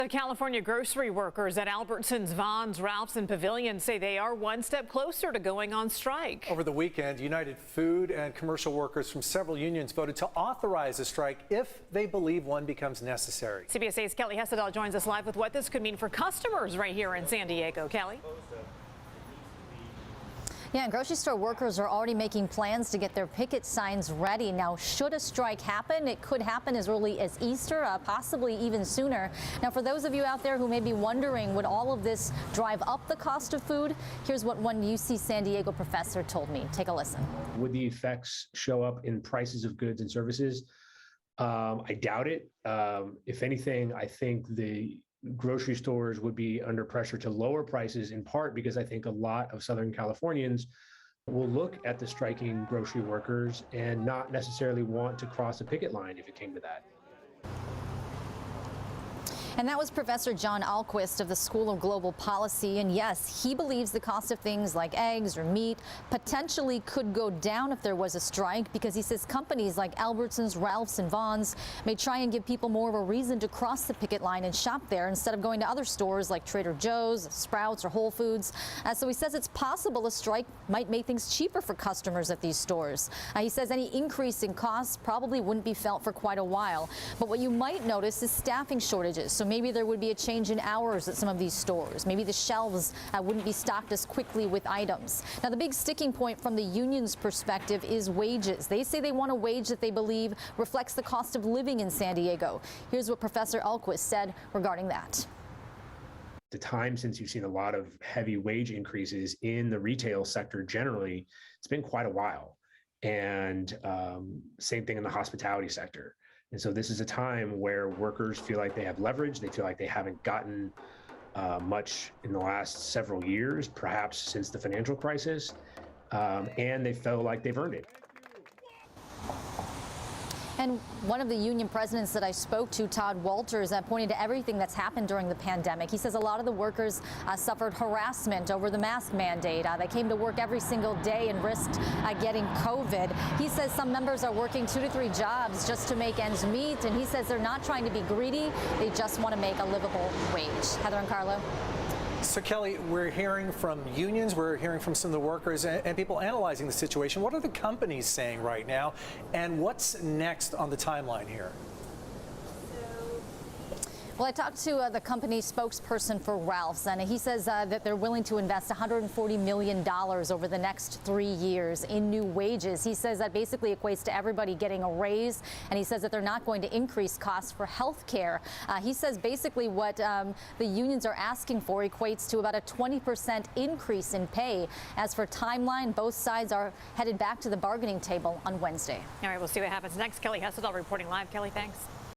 The California grocery workers at Albertsons, Vons, Ralph's, and Pavilion say they are one step closer to going on strike. Over the weekend, United Food and commercial workers from several unions voted to authorize a strike if they believe one becomes necessary. CBS 8's Kelly Hessedal joins us live with what this could mean for customers right here in San Diego. Kelly? Yeah, and grocery store workers are already making plans to get their picket signs ready. Now, should a strike happen, it could happen as early as Easter, possibly even sooner. Now, for those of you out there who may be wondering, would all of this drive up the cost of food? Here's what one UC San Diego professor told me. Take a listen. Would the effects show up in prices of goods and services? I doubt it. If anything, I think the grocery stores would be under pressure to lower prices, in part because I think a lot of Southern Californians will look at the striking grocery workers and not necessarily want to cross a picket line if it came to that. And that was Professor John Alquist of the School of Global Policy. And yes, he believes the cost of things like eggs or meat potentially could go down if there was a strike, because he says companies like Albertsons, Ralph's, and Vons may try and give people more of a reason to cross the picket line and shop there instead of going to other stores like Trader Joe's, Sprouts, or Whole Foods. So he says it's possible a strike might make things cheaper for customers at these stores. He says any increase in costs probably wouldn't be felt for quite a while. But what you might notice is staffing shortages. So maybe there would be a change in hours at some of these stores. Maybe the shelves wouldn't be stocked as quickly with items. Now, the big sticking point from the union's perspective is wages. They say they want a wage that they believe reflects the cost of living in San Diego. Here's what Professor Alquist said regarding that. The time since you've seen a lot of heavy wage increases in the retail sector generally, it's been quite a while. And same thing in the hospitality sector. And so this is a time where workers feel like they have leverage. They feel like they haven't gotten much in the last several years, perhaps since the financial crisis, and they feel like they've earned it. And one of the union presidents that I spoke to, Todd Walters, pointed to everything that's happened during the pandemic. He says a lot of the workers suffered harassment over the mask mandate. They came to work every single day and risked getting COVID. He says some members are working 2 to 3 jobs just to make ends meet, and he says they're not trying to be greedy. They just want to make a livable wage. Heather and Carlo. So, Kelly, we're hearing from unions, we're hearing from some of the workers and people analyzing the situation. What are the companies saying right now, and what's next on the timeline here? Well, I talked to the company spokesperson for Ralph's, and he says that they're willing to invest $140 million over the next 3 years in new wages. He says that basically equates to everybody getting a raise, and he says that they're not going to increase costs for health care. He says basically what the unions are asking for equates to about a 20% increase in pay. As for timeline, both sides are headed back to the bargaining table on Wednesday. All right, we'll see what happens next. Kelly Hessedal reporting live. Kelly, thanks.